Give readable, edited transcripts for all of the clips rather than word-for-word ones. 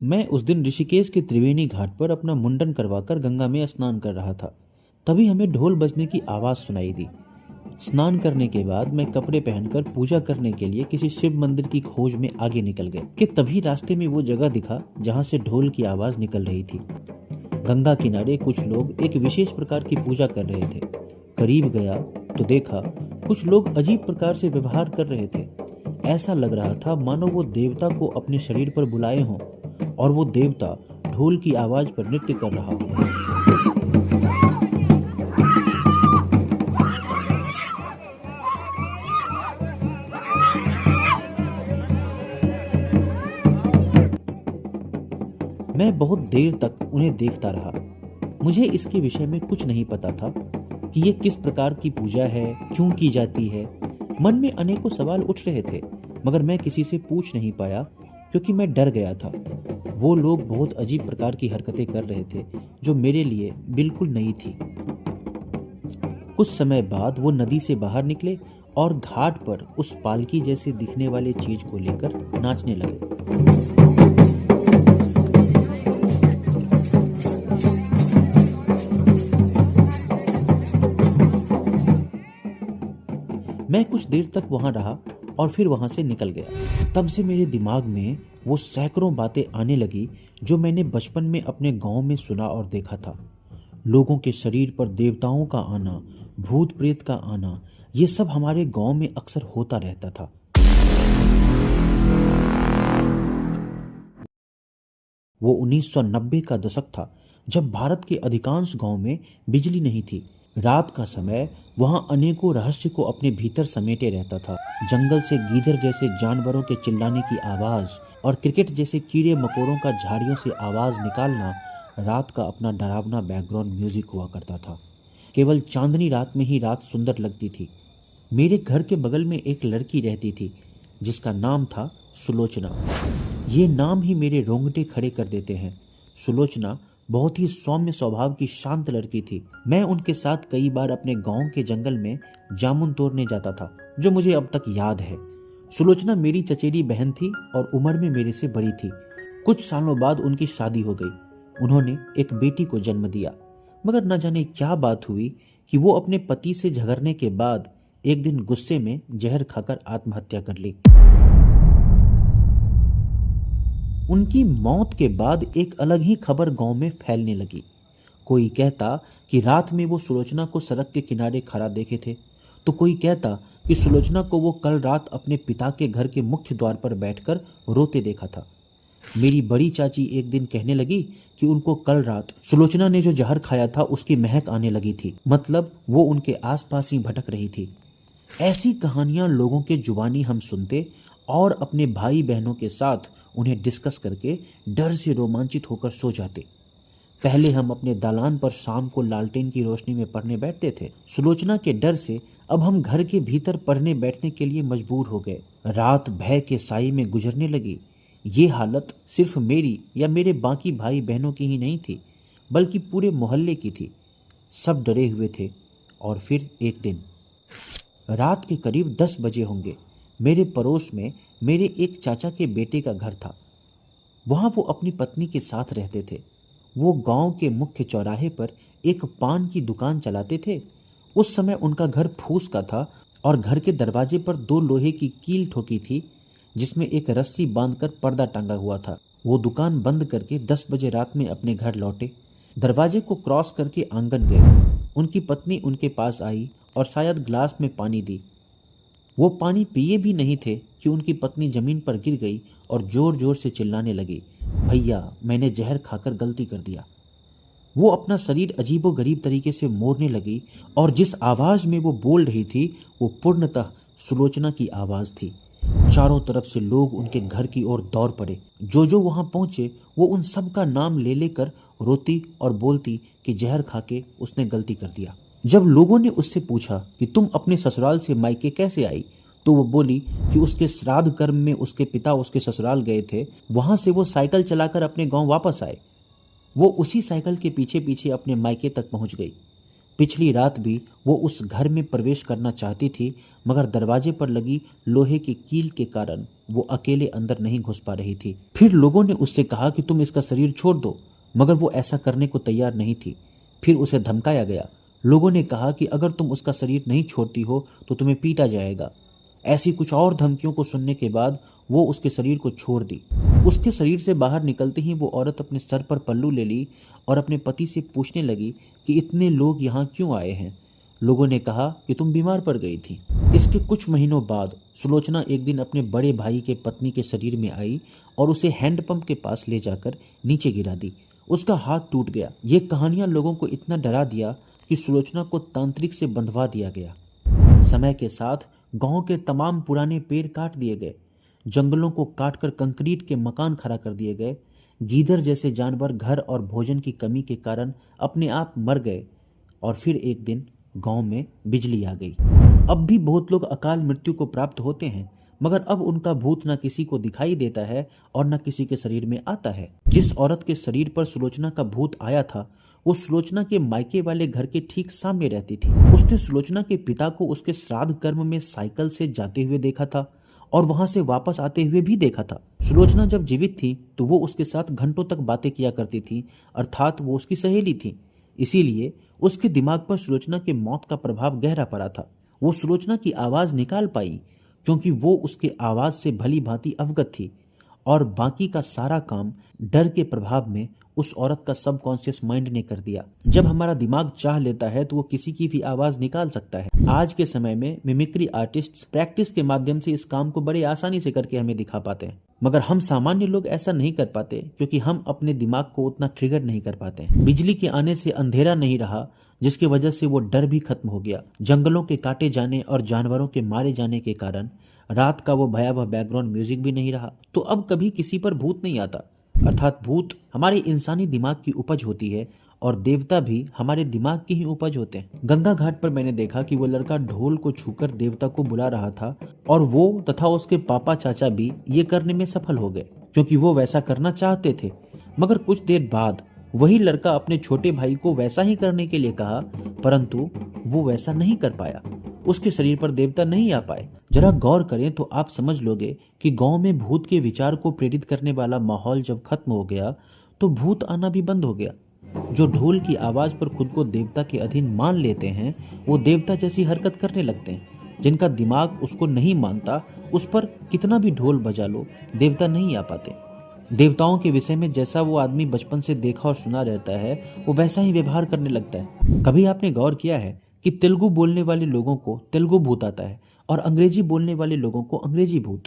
मैं उस दिन ऋषिकेश के त्रिवेणी घाट पर अपना मुंडन करवाकर गंगा में स्नान कर रहा था। तभी हमें ढोल बजने की आवाज़ सुनाई दी। स्नान करने के बाद मैं कपड़े पहनकर पूजा करने के लिए किसी शिव मंदिर की खोज में आगे निकल गए कि तभी रास्ते में वो जगह दिखा जहाँ से ढोल की आवाज़ निकल रही थी। गंगा किनारे कुछ लोग एक विशेष प्रकार की पूजा कर रहे थे। करीब गया तो देखा कुछ लोग अजीब प्रकार से व्यवहार कर रहे थे। ऐसा लग रहा था मानो वो देवता को अपने शरीर पर बुलाए हों और वो देवता ढोल की आवाज पर नृत्य कर रहा हो। मैं बहुत देर तक उन्हें देखता रहा। मुझे इसके विषय में कुछ नहीं पता था कि ये किस प्रकार की पूजा है, क्यों की जाती है। मन में अनेकों सवाल उठ रहे थे, मगर मैं किसी से पूछ नहीं पाया क्योंकि मैं डर गया था। वो लोग बहुत अजीब प्रकार की हरकतें कर रहे थे जो मेरे लिए बिल्कुल नई थी। कुछ समय बाद वो नदी से बाहर निकले और घाट पर उस पालकी जैसे दिखने वाले चीज को लेकर नाचने लगे। मैं कुछ देर तक वहां रहा और फिर वहां से निकल गया। तब से मेरे दिमाग में वो सैकड़ों बातें आने लगी जो मैंने बचपन में अपने गांव में सुना और देखा था। लोगों के शरीर पर देवताओं का आना, भूत प्रेत का आना, ये सब हमारे गांव में अक्सर होता रहता था। वो 1990 का दशक था, जब भारत के अधिकांश गांव में बिजली नहीं थी। रात का समय वहां अनेकों रहस्य को अपने भीतर समेटे रहता था। जंगल से गीदड़ जैसे जानवरों के चिल्लाने की आवाज और क्रिकेट जैसे कीड़े मकोड़ों का झाड़ियों से आवाज निकालना रात का अपना डरावना बैकग्राउंड म्यूजिक हुआ करता था। केवल चांदनी रात में ही रात सुंदर लगती थी। मेरे घर के बगल में एक लड़की रहती थी जिसका नाम था सुलोचना। ये नाम ही मेरे रोंगटे खड़े कर देते हैं। सुलोचना बहुत ही सौम्य स्वभाव की शांत लड़की थी। मैं उनके साथ कई बार अपने गांव के जंगल में जामुन तोड़ने जाता था, जो मुझे अब तक याद है। सुलोचना मेरी चचेरी बहन थी और उम्र में मेरे से बड़ी थी। कुछ सालों बाद उनकी शादी हो गई। उन्होंने एक बेटी को जन्म दिया, मगर न जाने क्या बात हुई कि वो अपने पति से झगड़ने के बाद एक दिन गुस्से में जहर खाकर आत्महत्या कर ली। उनकी मौत के बाद एक अलग ही खबर गांव में फैलने लगी। कोई कहता कि रात में वो सुलोचना को सड़क के किनारे खड़ा देखे थे, तो कोई कहता कि सुलोचना को वो कल रात अपने पिता के घर के मुख्य द्वार पर बैठकर रोते देखा था। मेरी बड़ी चाची एक दिन कहने लगी कि उनको कल रात सुलोचना ने जो जहर खाया था उसकी महक आने लगी थी, मतलब वो उनके आसपास ही भटक रही थी। ऐसी कहानियां लोगों के जुबानी हम सुनते और अपने भाई बहनों के साथ उन्हें डिस्कस करके डर से रोमांचित होकर सो जाते। पहले हम अपने दालान पर शाम को लालटेन की रोशनी में पढ़ने बैठते थे। सुलोचना के डर से अब हम घर के भीतर पढ़ने बैठने के लिए मजबूर हो गए। रात भय के साए में गुजरने लगी। ये हालत सिर्फ मेरी या मेरे बाकी भाई बहनों की ही नहीं थी, बल्कि पूरे मोहल्ले की थी। सब डरे हुए थे। और फिर एक दिन रात के करीब 10 बजे होंगे, मेरे पड़ोस में मेरे एक चाचा के बेटे का घर था। वहां वो अपनी पत्नी के साथ रहते थे। वो गांव के मुख्य चौराहे पर एक पान की दुकान चलाते थे। उस समय उनका घर फूस का था और घर के दरवाजे पर 2 लोहे की कील ठोकी थी, जिसमें एक रस्सी बांधकर पर्दा टांगा हुआ था। वो दुकान बंद करके 10 बजे रात में अपने घर लौटे। दरवाजे को क्रॉस करके आंगन गए। उनकी पत्नी उनके पास आई और शायद ग्लास में पानी दी। वो पानी पिए भी नहीं थे कि उनकी पत्नी जमीन पर गिर गई और जोर जोर से चिल्लाने लगी, भैया मैंने जहर खाकर गलती कर दिया। वो अपना शरीर अजीबोगरीब तरीके से मोड़ने लगी और जिस आवाज में वो बोल रही थी वो पूर्णतः सुलोचना की आवाज थी। चारों तरफ से लोग उनके घर की ओर दौड़ पड़े। जो जो वहां पहुंचे वो उन सब का नाम ले लेकर रोती और बोलती कि जहर खाके उसने गलती कर दिया। जब लोगों ने उससे पूछा कि तुम अपने ससुराल से मायके कैसे आई, तो वो बोली कि उसके श्राद्ध कर्म में उसके पिता उसके ससुराल गए थे। वहां से वो साइकिल चलाकर अपने गांव वापस आए। वो उसी साइकिल के पीछे पीछे अपने मायके तक पहुंच गई। पिछली रात भी वो उस घर में प्रवेश करना चाहती थी, मगर दरवाजे पर लगी लोहे की कील के कारण वो अकेले अंदर नहीं घुस पा रही थी। फिर लोगों ने उससे कहा कि तुम इसका शरीर छोड़ दो, मगर वो ऐसा करने को तैयार नहीं थी। फिर उसे धमकाया गया। लोगों ने कहा कि अगर तुम उसका शरीर नहीं छोड़ती हो तो तुम्हें पीटा जाएगा। ऐसी कुछ और धमकियों को सुनने के बाद वो उसके शरीर को छोड़ दी। उसके शरीर से बाहर निकलते ही वो औरत अपने सर पर पल्लू ले ली और अपने पति से पूछने लगी कि इतने लोग यहाँ क्यों आए हैं। लोगों ने कहा कि तुम बीमार पड़ गई थी। इसके कुछ महीनों बाद सुलोचना एक दिन अपने बड़े भाई के पत्नी के शरीर में आई और उसे हैंडपंप के पास ले जाकर नीचे गिरा दी। उसका हाथ टूट गया। ये कहानियां लोगों को इतना डरा दिया कि सुलोचना को तांत्रिक से बंधवा दिया गया। समय के साथ गांव के तमाम पुराने पेड़ काट दिए गए, जंगलों को काटकर कंक्रीट के मकान खड़ा कर दिए गए। गीदड़ जैसे जानवर घर और भोजन की कमी के कारण अपने आप मर गए और फिर एक दिन गांव में बिजली आ गई। अब भी बहुत लोग अकाल मृत्यु को प्राप्त होते हैं, मगर अब उनका भूत न किसी को दिखाई देता है और न किसी के शरीर में आता है। जिस औरत के शरीर पर सुलोचना का भूत आया था वो सुलोचना के मायके वाले घर के ठीक सामने रहती थी। उसने सुलोचना के पिता को उसके श्राद्ध कर्म में साइकिल से जाते हुए देखा था और वहां से वापस आते हुए भी देखा था। सुलोचना जब जीवित थी तो वो उसके साथ घंटों तक बातें किया करती थी, अर्थात वो उसकी सहेली थी। इसीलिए उसके दिमाग पर सुलोचना के मौत का प्रभाव गहरा पड़ा था। वो सुलोचना की आवाज निकाल पाई क्योंकि वो उसके आवाज से भली भांति अवगत थी, और बाकी का सारा काम डर के प्रभाव में उस औरत का सबकॉन्शियस माइंड ने कर दिया। जब हमारा दिमाग चाह लेता है तो वो किसी की भी आवाज निकाल सकता है। आज के समय में मिमिक्री आर्टिस्ट प्रैक्टिस के माध्यम से इस काम को बड़े आसानी से करके हमें दिखा पाते हैं, मगर हम सामान्य लोग ऐसा नहीं कर पाते क्योंकि हम अपने दिमाग को उतना ट्रिगर नहीं कर पाते। बिजली के आने से अंधेरा नहीं रहा, जिसकी वजह से वो डर भी खत्म हो गया। जंगलों के काटे जाने और जानवरों के मारे जाने के कारण रात का वो भयावह बैकग्राउंड म्यूजिक भी नहीं रहा। तो अब कभी किसी पर भूत नहीं आता, अर्थात भूत हमारे इंसानी दिमाग की उपज होती है और देवता भी हमारे दिमाग की ही उपज होते हैं। गंगा घाट पर मैंने देखा कि वो लड़का ढोल को छूकर देवता को बुला रहा था और वो तथा उसके पापा चाचा भी ये करने में सफल हो गए क्योंकि वो वैसा करना चाहते थे। मगर कुछ देर बाद वही लड़का अपने छोटे भाई को वैसा ही करने के लिए कहा, परंतु वो वैसा नहीं कर पाया। उसके शरीर पर देवता नहीं आ पाए। जरा गौर करें तो आप समझ लोगे कि गांव में भूत के विचार को प्रेरित करने वाला माहौल जब खत्म हो गया तो भूत आना भी बंद हो गया। जो ढोल की आवाज पर खुद को देवता के अधीन मान लेते हैं वो देवता जैसी हरकत करने लगते हैं। जिनका दिमाग उसको नहीं मानता उस पर कितना भी ढोल बजा लो देवता नहीं आ पाते। देवताओं के विषय में जैसा वो आदमी बचपन से देखा और सुना रहता है वो वैसा ही व्यवहार करने लगता है। कभी आपने गौर किया है कि तेलुगु बोलने वाले लोगों को तेलुगु भूत आता है और अंग्रेजी बोलने वाले लोगों को अंग्रेजी भूत?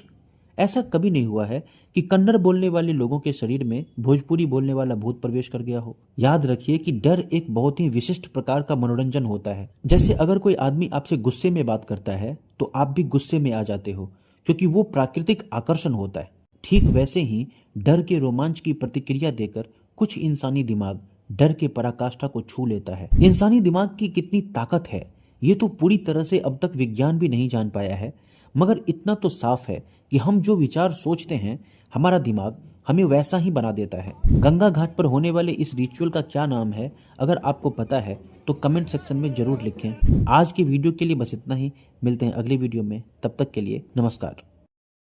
ऐसा कभी नहीं हुआ है कि कन्नड़ बोलने वाले लोगों के शरीर में भोजपुरी बोलने वाला भूत प्रवेश कर गया हो। याद रखिए कि डर एक बहुत ही विशिष्ट प्रकार का मनोरंजन होता है। जैसे अगर कोई आदमी आपसे गुस्से में बात करता है तो आप भी गुस्से में आ जाते हो क्योंकि वो प्राकृतिक आकर्षण होता है। ठीक वैसे ही डर के रोमांच की प्रतिक्रिया देकर कुछ इंसानी दिमाग डर के पराकाष्ठा को छू लेता है। इंसानी दिमाग की कितनी ताकत है ये तो पूरी तरह से अब तक विज्ञान भी नहीं जान पाया है, मगर इतना तो साफ है कि हम जो विचार सोचते हैं हमारा दिमाग हमें वैसा ही बना देता है। गंगा घाट पर होने वाले इस रिचुअल का क्या नाम है, अगर आपको पता है तो कमेंट सेक्शन में जरूर लिखें। आज की वीडियो के लिए बस इतना ही। मिलते हैं अगली वीडियो में, तब तक के लिए नमस्कार।